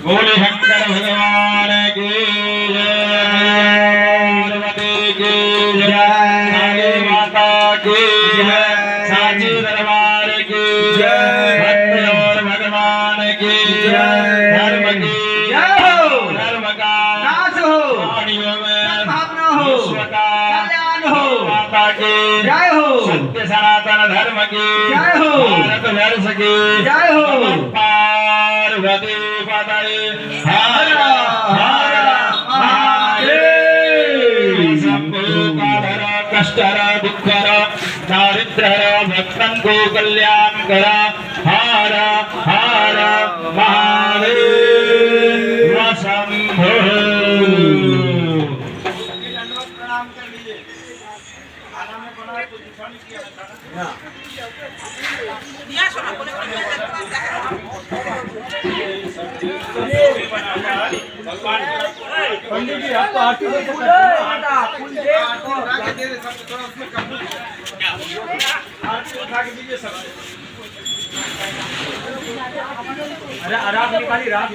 बोले शंकर भगवान की पार्वती की काली माता की साची दरबार की भक्त और भगवान की धर्म की धर्म का नाश हो प्राणियों में विश्व का कल्याण हो माता की जय हो सत्य सनातन धर्म की जय हो भारत वर्ष की जय हो पार्वती पतये हर हर महादेव सबको काढ़ कष्टर दुखर दारिद्र भक्तन को कल्याण करा हर हर महादेव शंभो पंडित जी आपको आरती हो अरे रात निकाली रात